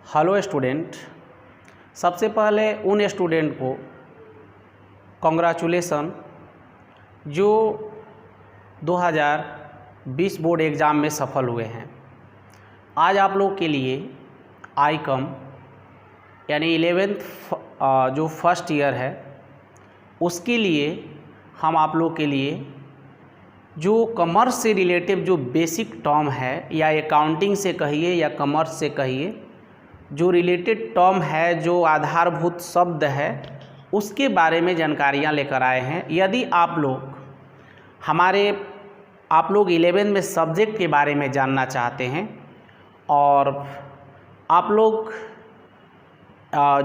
Hello student. सबसे पहले उन स्टूडेंट को कॉन्ग्रेचुलेसन जो 2020 बोर्ड एग्ज़ाम में सफल हुए हैं। आज आप लोग के लिए आईकॉम यानी 11th जो फर्स्ट ईयर है उसके लिए हम आप लोग के लिए जो कॉमर्स से रिलेटिव जो बेसिक टर्म है या अकाउंटिंग से कहिए या कॉमर्स से कहिए, जो रिलेटेड टर्म है, जो आधारभूत शब्द है, उसके बारे में जानकारियाँ लेकर आए हैं। यदि आप लोग 11 में सब्जेक्ट के बारे में जानना चाहते हैं और आप लोग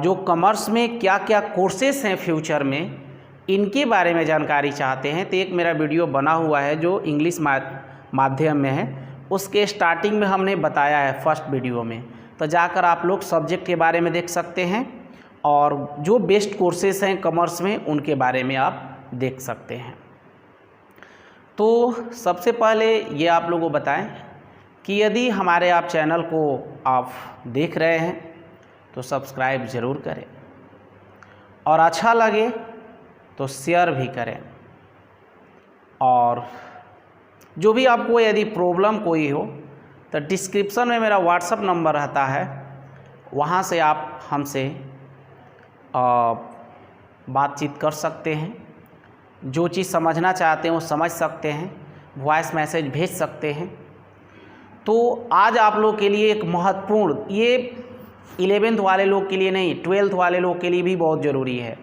जो कॉमर्स में क्या क्या कोर्सेस हैं फ्यूचर में, इनके बारे में जानकारी चाहते हैं, तो एक मेरा वीडियो बना हुआ है जो इंग्लिश माध्यम में है। उसके स्टार्टिंग में हमने बताया है फर्स्ट वीडियो में, तो जाकर आप लोग सब्जेक्ट के बारे में देख सकते हैं और जो बेस्ट कोर्सेस हैं कॉमर्स में उनके बारे में आप देख सकते हैं। तो सबसे पहले ये आप लोगों को बताएं कि यदि हमारे आप चैनल को आप देख रहे हैं तो सब्सक्राइब ज़रूर करें और अच्छा लगे तो शेयर भी करें। और जो भी आपको यदि प्रॉब्लम कोई हो तो डिस्क्रिप्शन में मेरा व्हाट्सएप नंबर रहता है, वहाँ से आप हमसे बातचीत कर सकते हैं। जो चीज़ समझना चाहते हैं वो समझ सकते हैं, वॉइस मैसेज भेज सकते हैं। तो आज आप लोग के लिए एक महत्वपूर्ण, ये 11th वाले लोग के लिए नहीं, 12th वाले लोग के लिए भी बहुत ज़रूरी है।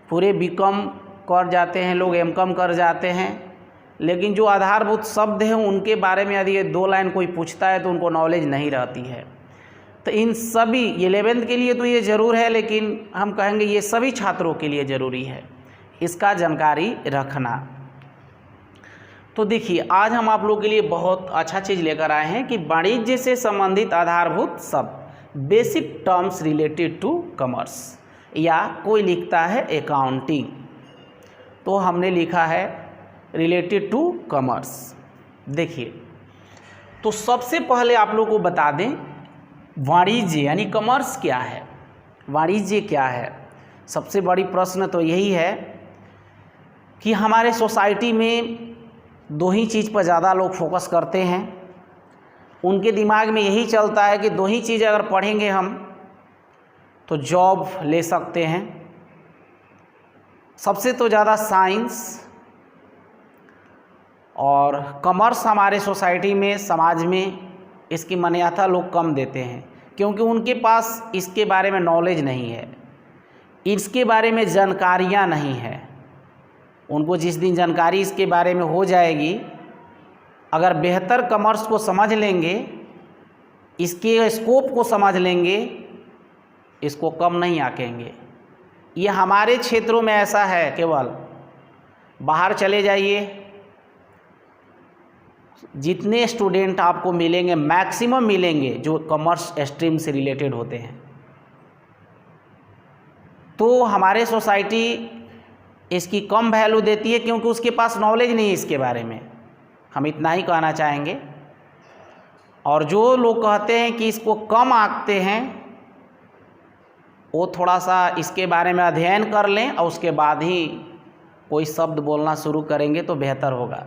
पूरे बीकॉम कर जाते हैं लोग, एमकॉम कर जाते हैं, लेकिन जो आधारभूत शब्द हैं उनके बारे में यदि ये 2 लाइन कोई पूछता है तो उनको नॉलेज नहीं रहती है। तो इन सभी 11th के लिए तो ये ज़रूर है, लेकिन हम कहेंगे ये सभी छात्रों के लिए ज़रूरी है इसका जानकारी रखना। तो देखिए, आज हम आप लोग के लिए बहुत अच्छा चीज़ लेकर आए हैं कि वाणिज्य से संबंधित आधारभूत शब्द, basic terms related to commerce, या कोई लिखता है अकाउंटिंग, तो हमने लिखा है रिलेटेड टू कॉमर्स। देखिए, तो सबसे पहले आप लोग को बता दें वाणिज्य यानी कॉमर्स क्या है, वाणिज्य क्या है। सबसे बड़ी प्रश्न तो यही है कि हमारे सोसाइटी में 2 ही चीज़ पर ज़्यादा लोग फोकस करते हैं। उनके दिमाग में यही चलता है कि 2 ही चीज़ अगर पढ़ेंगे हम तो जॉब ले सकते हैं। सबसे तो ज़्यादा साइंस और कॉमर्स हमारे सोसाइटी में, समाज में इसकी मान्यता लोग कम देते हैं, क्योंकि उनके पास इसके बारे में नॉलेज नहीं है, इसके बारे में जानकारियाँ नहीं है। उनको जिस दिन जानकारी इसके बारे में हो जाएगी, अगर बेहतर कॉमर्स को समझ लेंगे, इसके स्कोप को समझ लेंगे, इसको कम नहीं आंकेंगे। ये हमारे क्षेत्रों में ऐसा है, केवल बाहर चले जाइए, जितने स्टूडेंट आपको मिलेंगे मैक्सिमम मिलेंगे जो कॉमर्स स्ट्रीम से रिलेटेड होते हैं। तो हमारे सोसाइटी इसकी कम वैल्यू देती है क्योंकि उसके पास नॉलेज नहीं है इसके बारे में, हम इतना ही कहना चाहेंगे। और जो लोग कहते हैं कि इसको कम आंकते हैं, वो थोड़ा सा इसके बारे में अध्ययन कर लें और उसके बाद ही कोई शब्द बोलना शुरू करेंगे तो बेहतर होगा,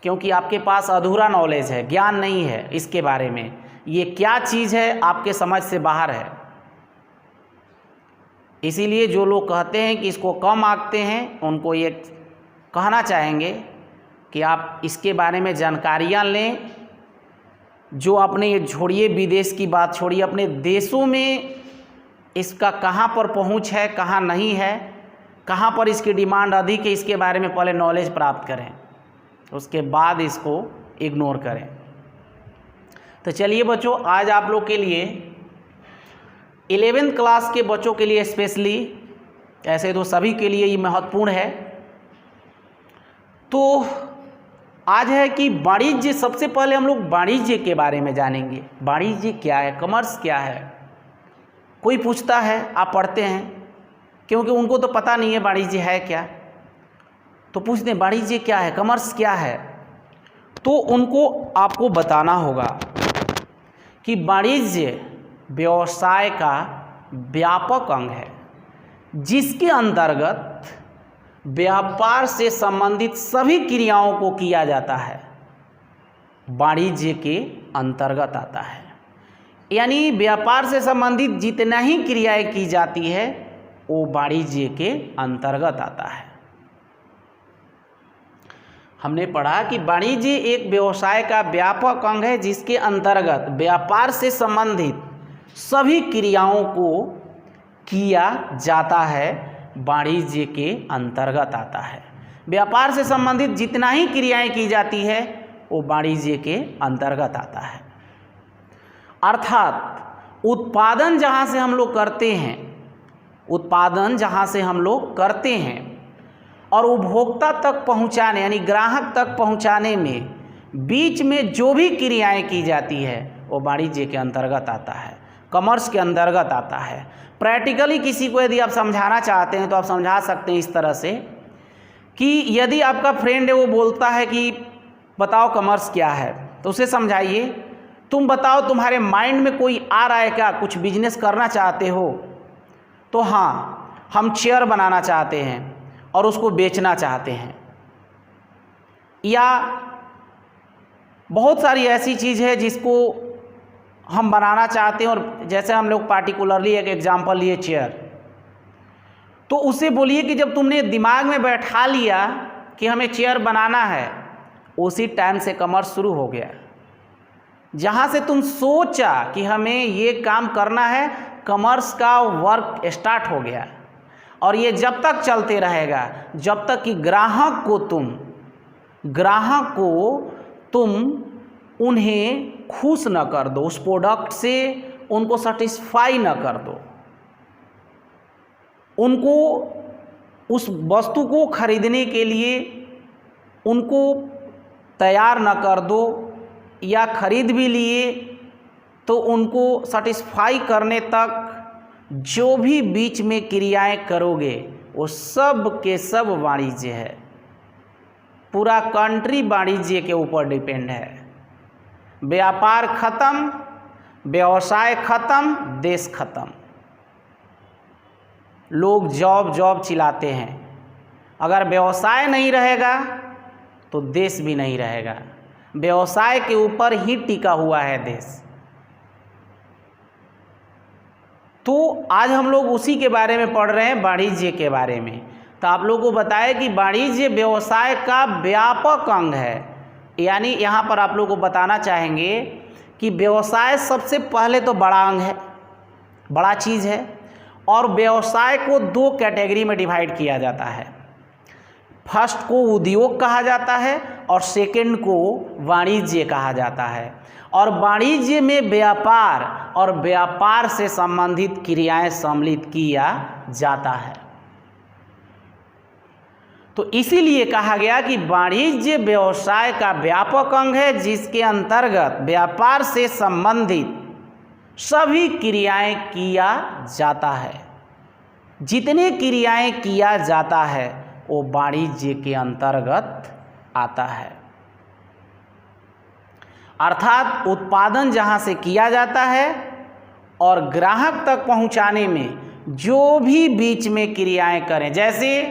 क्योंकि आपके पास अधूरा नॉलेज है, ज्ञान नहीं है इसके बारे में। ये क्या चीज़ है आपके समझ से बाहर है। इसीलिए जो लोग कहते हैं कि इसको कम आंकते हैं, उनको ये कहना चाहेंगे कि आप इसके बारे में जानकारियाँ लें। जो अपने, ये छोड़िए विदेश की बात छोड़िए, अपने देशों में इसका कहाँ पर पहुँच है, कहाँ नहीं है, कहाँ पर इसकी डिमांड अधिक है, इसके बारे में पहले नॉलेज प्राप्त करें, उसके बाद इसको इग्नोर करें। तो चलिए बच्चों, आज आप लोग के लिए 11th क्लास के बच्चों के लिए स्पेशली, ऐसे तो सभी के लिए ये महत्वपूर्ण है, तो आज है कि वाणिज्य। सबसे पहले हम लोग वाणिज्य के बारे में जानेंगे। वाणिज्य क्या है, कॉमर्स क्या है। कोई पूछता है, आप पढ़ते हैं, क्योंकि उनको तो पता नहीं है वाणिज्य है क्या, तो पूछते हैं वाणिज्य क्या है, कॉमर्स क्या है। तो उनको आपको बताना होगा कि वाणिज्य व्यवसाय का व्यापक अंग है, जिसके अंतर्गत व्यापार से संबंधित सभी क्रियाओं को किया जाता है, वाणिज्य के अंतर्गत आता है। यानी व्यापार से संबंधित जितना ही क्रियाएं की जाती है वो वाणिज्य के अंतर्गत आता है। हमने पढ़ा कि वाणिज्य एक व्यवसाय का व्यापक अंग है, जिसके अंतर्गत व्यापार से संबंधित सभी क्रियाओं को किया जाता है, वाणिज्य के अंतर्गत आता है। व्यापार से संबंधित जितना ही क्रियाएं की जाती है वो वाणिज्य के अंतर्गत आता है। अर्थात उत्पादन जहाँ से हम लोग करते हैं, उत्पादन जहाँ से हम लोग करते हैं और उपभोक्ता तक पहुँचाने यानी ग्राहक तक पहुँचाने में बीच में जो भी क्रियाएं की जाती है वो वाणिज्य के अंतर्गत आता है, कॉमर्स के अंतर्गत आता है। प्रैक्टिकली किसी को यदि आप समझाना चाहते हैं तो आप समझा सकते हैं इस तरह से कि यदि आपका फ्रेंड है वो बोलता है कि बताओ कॉमर्स क्या है, तो उसे समझाइए तुम बताओ तुम्हारे माइंड में कोई आ रहा है क्या, कुछ बिजनेस करना चाहते हो? तो हाँ, हम चेयर बनाना चाहते हैं और उसको बेचना चाहते हैं, या बहुत सारी ऐसी चीज़ है जिसको हम बनाना चाहते हैं। और जैसे हम लोग पार्टिकुलरली एक एग्जांपल लिए चेयर, तो उसे बोलिए कि जब तुमने दिमाग में बैठा लिया कि हमें चेयर बनाना है, उसी टाइम से कॉमर्स शुरू हो गया। जहाँ से तुम सोचा कि हमें ये काम करना है, कॉमर्स का वर्क स्टार्ट हो गया। और ये जब तक चलते रहेगा जब तक कि ग्राहक को तुम उन्हें खुश न कर दो, उस प्रोडक्ट से उनको सेटिस्फाई न कर दो, उनको उस वस्तु को खरीदने के लिए उनको तैयार न कर दो, या खरीद भी लिए तो उनको सेटिस्फाई करने तक जो भी बीच में क्रियाएं करोगे वो सब के सब वाणिज्य है। पूरा कंट्री वाणिज्य के ऊपर डिपेंड है। व्यापार खत्म, व्यवसाय खत्म, देश खत्म। लोग जॉब चिल्लाते हैं, अगर व्यवसाय नहीं रहेगा तो देश भी नहीं रहेगा। व्यवसाय के ऊपर ही टिका हुआ है देश। तो आज हम लोग उसी के बारे में पढ़ रहे हैं, वाणिज्य के बारे में। तो आप लोगों को बताया कि वाणिज्य व्यवसाय का व्यापक अंग है। यानी यहाँ पर आप लोगों को बताना चाहेंगे कि व्यवसाय सबसे पहले तो बड़ा अंग है, बड़ा चीज़ है। और व्यवसाय को दो कैटेगरी में डिवाइड किया जाता है। फर्स्ट को उद्योग कहा जाता है और सेकंड को वाणिज्य कहा जाता है। और वाणिज्य में व्यापार और व्यापार से संबंधित क्रियाएं सम्मिलित किया जाता है। तो इसीलिए कहा गया कि वाणिज्य व्यवसाय का व्यापक अंग है, जिसके अंतर्गत व्यापार से संबंधित सभी क्रियाएं किया जाता है। जितने क्रियाएं किया जाता है वो वाणिज्य के अंतर्गत आता है। अर्थात उत्पादन जहां से किया जाता है और ग्राहक तक पहुंचाने में जो भी बीच में क्रियाएं करें, जैसे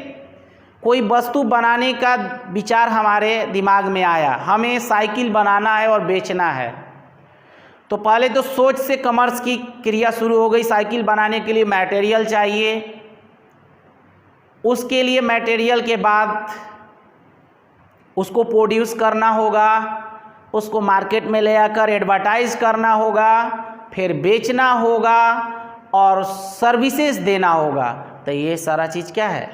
कोई वस्तु बनाने का विचार हमारे दिमाग में आया, हमें साइकिल बनाना है और बेचना है, तो पहले तो सोच से कॉमर्स की क्रिया शुरू हो गई। साइकिल बनाने के लिए मटेरियल चाहिए, उसके लिए मटेरियल के बाद उसको प्रोड्यूस करना होगा, उसको मार्केट में ले आकर एडवर्टाइज करना होगा, फिर बेचना होगा और सर्विसेज देना होगा। तो ये सारा चीज़ क्या है?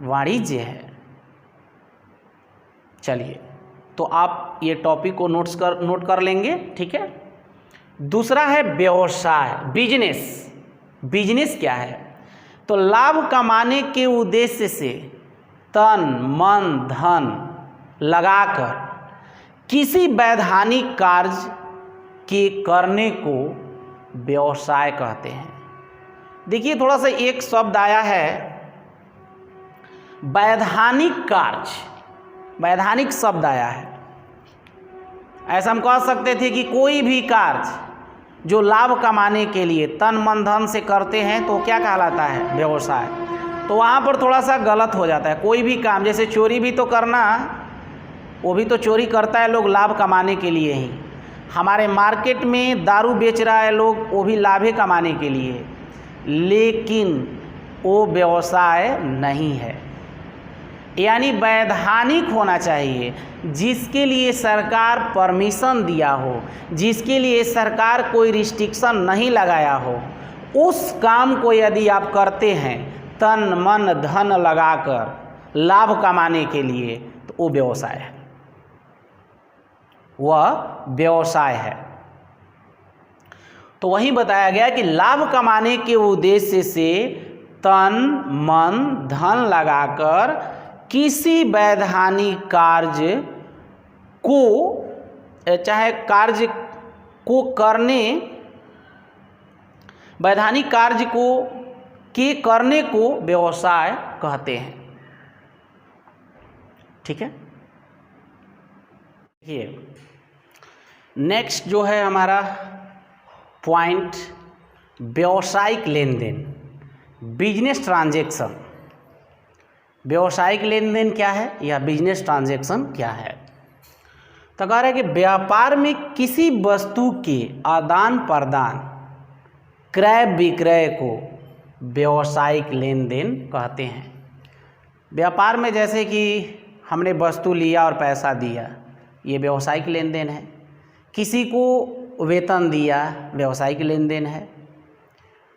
वाणिज्य है। चलिए, तो आप ये टॉपिक को नोट कर लेंगे, ठीक है। दूसरा है व्यवसाय, बिजनेस। बिजनेस क्या है? तो लाभ कमाने के उद्देश्य से तन मन धन लगाकर किसी वैधानिक कार्य के करने को व्यवसाय कहते हैं। देखिए, थोड़ा सा एक शब्द आया है वैधानिक कार्य, वैधानिक शब्द आया है। ऐसा हम कह सकते थे कि कोई भी कार्य जो लाभ कमाने के लिए तन मन धन से करते हैं तो क्या कहलाता है? व्यवसाय। तो वहाँ पर थोड़ा सा गलत हो जाता है। कोई भी काम, जैसे चोरी भी तो करना, वो भी तो चोरी करता है लोग लाभ कमाने के लिए ही। हमारे मार्केट में दारू बेच रहा है लोग, वो भी लाभे कमाने के लिए, लेकिन वो व्यवसाय नहीं है। यानी वैधानिक होना चाहिए, जिसके लिए सरकार परमिशन दिया हो, जिसके लिए सरकार कोई रिस्ट्रिक्शन नहीं लगाया हो, उस काम को यदि आप करते हैं तन मन धन लगाकर लाभ कमाने के लिए, तो वो व्यवसाय है, वह व्यवसाय है। तो वही बताया गया कि लाभ कमाने के उद्देश्य से तन मन धन लगाकर किसी वैधानिक कार्य को, चाहे कार्य को करने, वैधानिक कार्य को के करने को व्यवसाय कहते हैं। ठीक है। देखिए नेक्स्ट जो है हमारा पॉइंट, व्यावसायिक लेन देन, बिजनेस ट्रांजैक्शन। व्यावसायिक लेन देन क्या है या बिजनेस ट्रांजैक्शन क्या है? तो कह रहे हैं कि व्यापार में किसी वस्तु के आदान प्रदान, क्रय विक्रय को व्यावसायिक लेन देन कहते हैं। व्यापार में जैसे कि हमने वस्तु लिया और पैसा दिया, ये व्यावसायिक लेन देन है। किसी को वेतन दिया, व्यावसायिक लेन देन है।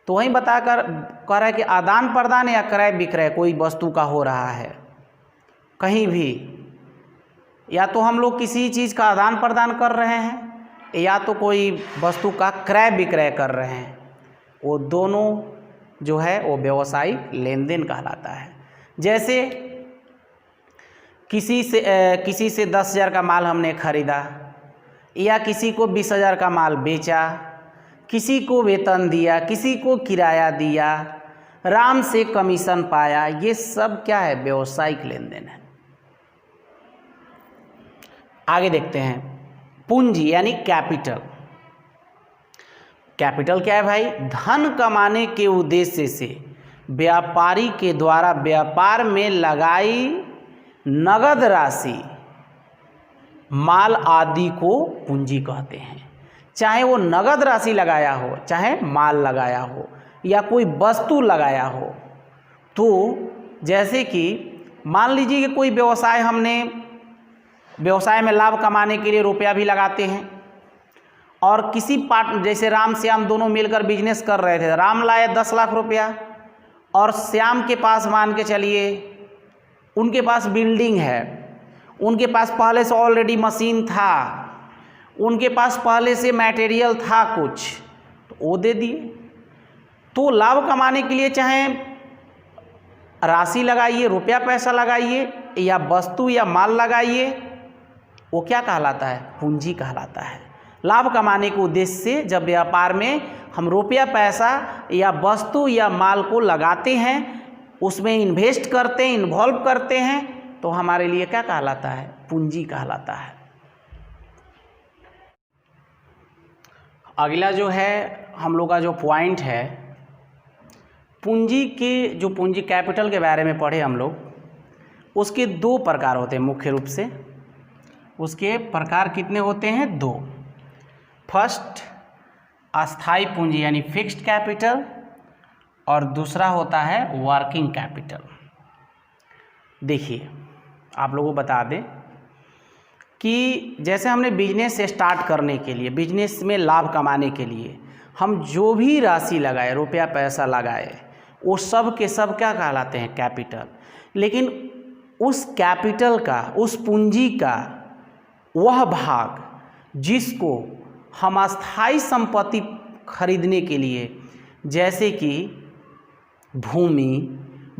तो वहीं बताकर कह रहा है कि आदान प्रदान या क्रय विक्रय कोई वस्तु का हो रहा है कहीं भी, या तो हम लोग किसी चीज़ का आदान प्रदान कर रहे हैं या तो कोई वस्तु का क्रय विक्रय कर रहे हैं, वो दोनों जो है वो व्यावसायिक लेन देन कहलाता है। जैसे किसी से 10,000 का माल हमने खरीदा या किसी को 20,000 का माल बेचा, किसी को वेतन दिया, किसी को किराया दिया, राम से कमीशन पाया, ये सब क्या है? व्यावसायिक लेन देन है। आगे देखते हैं पूंजी यानी कैपिटल। कैपिटल क्या है भाई? धन कमाने के उद्देश्य से व्यापारी के द्वारा व्यापार में लगाई नगद राशि, माल आदि को पूंजी कहते हैं। चाहे वो नगद राशि लगाया हो, चाहे माल लगाया हो या कोई वस्तु लगाया हो। तो जैसे कि मान लीजिए कि कोई व्यवसाय, हमने व्यवसाय में लाभ कमाने के लिए रुपया भी लगाते हैं, और किसी पार्ट, जैसे राम श्याम दोनों मिलकर बिजनेस कर रहे थे, राम लाए 10 लाख रुपया और श्याम के पास मान के चलिए उनके पास बिल्डिंग है, उनके पास पहले से ऑलरेडी मशीन था, उनके पास पहले से मटेरियल था कुछ, तो वो दे दिए। तो लाभ कमाने के लिए चाहे राशि लगाइए, रुपया पैसा लगाइए या वस्तु या माल लगाइए, वो क्या कहलाता है? पूंजी कहलाता है। लाभ कमाने के उद्देश्य से जब व्यापार में हम रुपया पैसा या वस्तु या माल को लगाते हैं, उसमें इन्वेस्ट करते हैं, इन्वॉल्व करते हैं, तो हमारे लिए क्या कहलाता है? पूंजी कहलाता है। अगला जो है हम लोग का जो पॉइंट है, पूंजी के, जो पूंजी कैपिटल के बारे में पढ़े हम लोग, उसके 2 प्रकार होते हैं मुख्य रूप से। उसके प्रकार कितने होते हैं? 2। फर्स्ट अस्थाई पूंजी यानी फिक्स्ड कैपिटल, और दूसरा होता है वर्किंग कैपिटल। देखिए आप लोगों को बता दें कि जैसे हमने बिजनेस स्टार्ट करने के लिए, बिजनेस में लाभ कमाने के लिए हम जो भी राशि लगाए, रुपया पैसा लगाए, वो सब के सब क्या कहलाते हैं? कैपिटल। लेकिन उस कैपिटल का, उस पूंजी का वह भाग जिसको हम अस्थाई संपत्ति खरीदने के लिए, जैसे कि भूमि,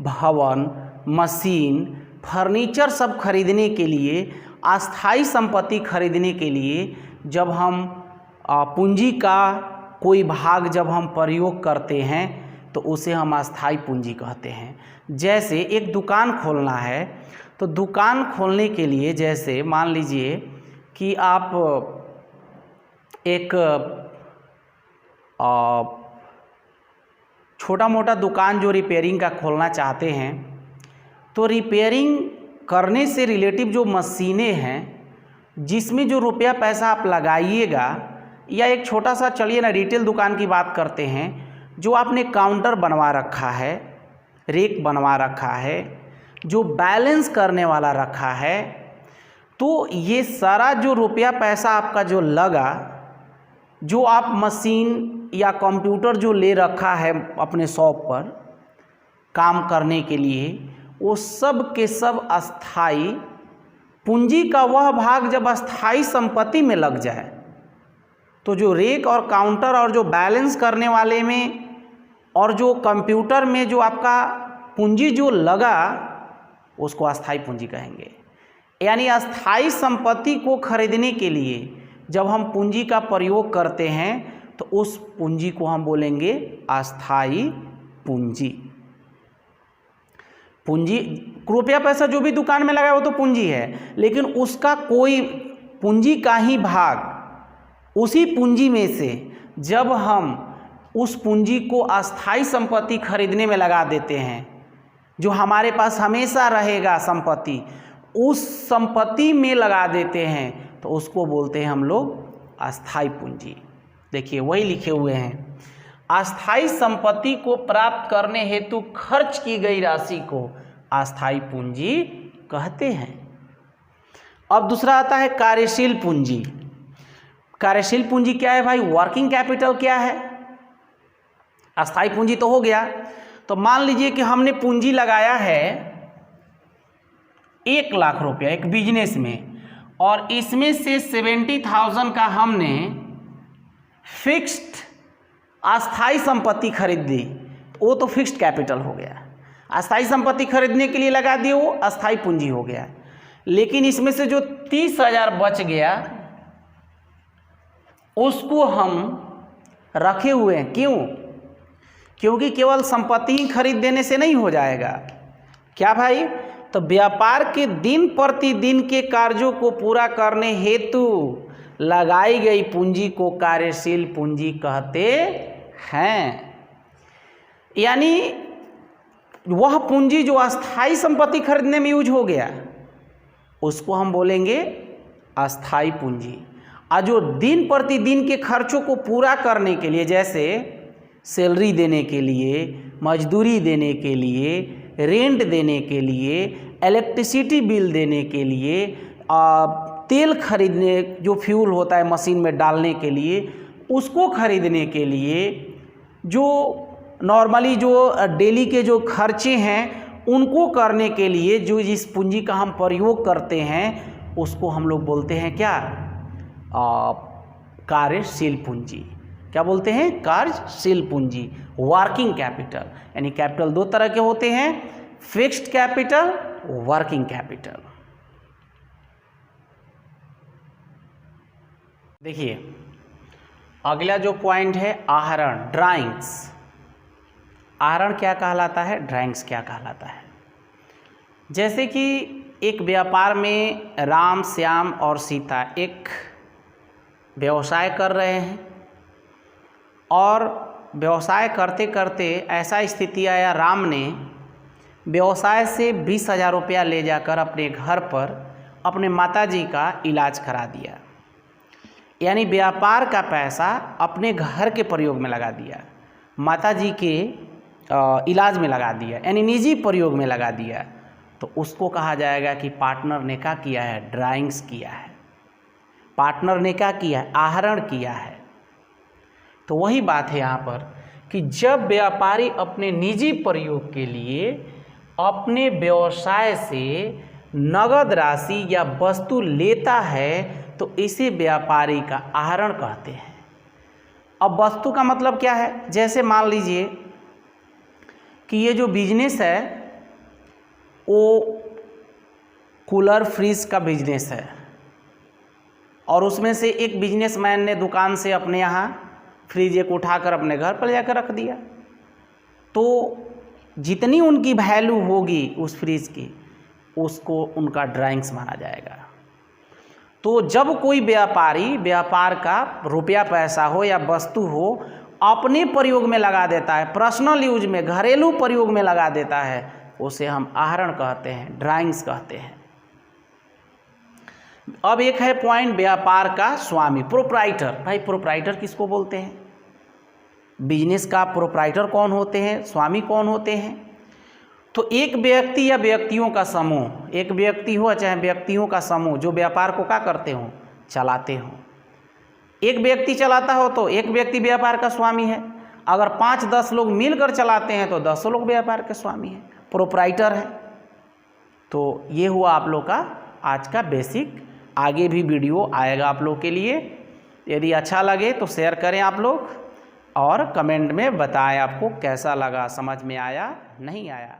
भवन, मशीन, फर्नीचर सब खरीदने के लिए, अस्थाई संपत्ति खरीदने के लिए जब हम पूंजी का कोई भाग जब हम प्रयोग करते हैं तो उसे हम अस्थाई पूंजी कहते हैं। जैसे एक दुकान खोलना है, तो दुकान खोलने के लिए जैसे मान लीजिए कि आप एक छोटा मोटा दुकान जो रिपेयरिंग का खोलना चाहते हैं, तो रिपेयरिंग करने से रिलेटिव जो मशीनें हैं जिसमें जो रुपया पैसा आप लगाइएगा, या एक छोटा सा चलिए ना रिटेल दुकान की बात करते हैं, जो आपने काउंटर बनवा रखा है, रेक बनवा रखा है, जो बैलेंस करने वाला रखा है, तो ये सारा जो रुपया पैसा आपका जो लगा, जो आप मशीन या कंप्यूटर जो ले रखा है अपने शॉप पर काम करने के लिए, वो सब के सब अस्थाई पूंजी का वह भाग जब अस्थाई संपत्ति में लग जाए, तो जो रेक और काउंटर और जो बैलेंस करने वाले में और जो कंप्यूटर में जो आपका पूंजी जो लगा, उसको अस्थाई पूंजी कहेंगे। यानी अस्थाई संपत्ति को खरीदने के लिए जब हम पूंजी का प्रयोग करते हैं तो उस पूंजी को हम बोलेंगे अस्थाई पूंजी। पूंजी रुपया पैसा जो भी दुकान में लगा वो तो पूंजी है, लेकिन उसका कोई पूंजी का ही भाग, उसी पूंजी में से जब हम उस पूंजी को अस्थाई संपत्ति खरीदने में लगा देते हैं, जो हमारे पास हमेशा रहेगा संपत्ति, उस संपत्ति में लगा देते हैं, तो उसको बोलते हैं हम लोग अस्थाई पूंजी। देखिए वही लिखे हुए हैं, अस्थाई संपत्ति को प्राप्त करने हेतु खर्च की गई राशि को अस्थाई पूंजी कहते हैं। अब दूसरा आता है कार्यशील पूंजी। कार्यशील पूंजी क्या है भाई? वर्किंग कैपिटल क्या है? अस्थाई पूंजी तो हो गया। तो मान लीजिए कि हमने पूंजी लगाया है 1 लाख रुपया एक बिजनेस में, और इसमें से 70,000 का हमने फिक्स्ड अस्थाई संपत्ति खरीद दी, वो तो फिक्स्ड कैपिटल हो गया। अस्थाई संपत्ति खरीदने के लिए लगा दिए, वो अस्थाई पूंजी हो गया। लेकिन इसमें से जो 30,000 बच गया उसको हम रखे हुए हैं। क्यों? क्योंकि केवल संपत्ति ही खरीद देने से नहीं हो जाएगा। क्या भाई? तो व्यापार के दिन प्रतिदिन के कार्यों को पूरा करने हेतु लगाई गई पूंजी को कार्यशील पूंजी कहते हैं। यानी वह पूंजी जो अस्थाई संपत्ति खरीदने में यूज हो गया, उसको हम बोलेंगे अस्थाई पूंजी। और जो दिन प्रतिदिन के खर्चों को पूरा करने के लिए, जैसे सैलरी देने के लिए, मजदूरी देने के लिए, रेंट देने के लिए, इलेक्ट्रिसिटी बिल देने के लिए, तेल खरीदने, जो फ्यूल होता है मशीन में डालने के लिए, उसको खरीदने के लिए, जो नॉर्मली जो डेली के जो खर्चे हैं उनको करने के लिए जो जिस पूंजी का हम प्रयोग करते हैं, उसको हम लोग बोलते हैं क्या? कार्यशील पूंजी। क्या बोलते हैं? कार्यशील पूंजी, वर्किंग कैपिटल। यानी कैपिटल 2 तरह के होते हैं, फिक्स्ड कैपिटल, वर्किंग कैपिटल। देखिए अगला जो पॉइंट है आहरण, ड्राइंग्स। आहरण क्या कहलाता है, ड्राइंग्स क्या कहलाता है? जैसे कि एक व्यापार में राम, श्याम और सीता एक व्यवसाय कर रहे हैं, और व्यवसाय करते करते ऐसा स्थिति आया, राम ने व्यवसाय से 20,000 रुपया ले जाकर अपने घर पर अपने माताजी का इलाज करा दिया। यानी व्यापार का पैसा अपने घर के प्रयोग में लगा दिया, माताजी के इलाज में लगा दिया, यानी निजी प्रयोग में लगा दिया। तो उसको कहा जाएगा कि पार्टनर ने क्या किया है? ड्राइंग्स किया है। पार्टनर ने क्या किया है? आहरण किया है। तो वही बात है यहाँ पर कि जब व्यापारी अपने निजी प्रयोग के लिए अपने व्यवसाय से नगद राशि या वस्तु लेता है, तो इसे व्यापारी का आहरण कहते हैं। अब वस्तु का मतलब क्या है? जैसे मान लीजिए कि ये जो बिजनेस है वो कूलर फ्रीज का बिजनेस है, और उसमें से एक बिजनेसमैन ने दुकान से अपने यहाँ फ्रिज एक उठाकर अपने घर पर जाकर रख दिया। तो जितनी उनकी वैल्यू होगी उस फ्रिज की, उसको उनका ड्राइंग्स माना जाएगा। तो जब कोई व्यापारी व्यापार का रुपया पैसा हो या वस्तु हो अपने प्रयोग में लगा देता है, पर्सनल यूज में, घरेलू प्रयोग में लगा देता है, उसे हम आहरण कहते हैं, ड्राइंग्स कहते हैं। अब एक है पॉइंट व्यापार का स्वामी, प्रोप्राइटर। भाई प्रोप्राइटर किसको बोलते हैं? बिजनेस का प्रोप्राइटर कौन होते हैं, स्वामी कौन होते हैं? तो एक व्यक्ति या व्यक्तियों का समूह, एक व्यक्ति हो चाहे व्यक्तियों का समूह जो व्यापार को क्या करते हो, चलाते हो। एक व्यक्ति चलाता हो तो एक व्यक्ति व्यापार का स्वामी है, अगर 5-10 लोग मिलकर चलाते हैं तो 10 लोग व्यापार के स्वामी हैं, प्रोप्राइटर है। तो ये हुआ आप लोग का आज का बेसिक। आगे भी वीडियो आएगा आप लोग के लिए। यदि अच्छा लगे तो शेयर करें आप लोग, और कमेंट में बताएं आपको कैसा लगा, समझ में आया नहीं आया।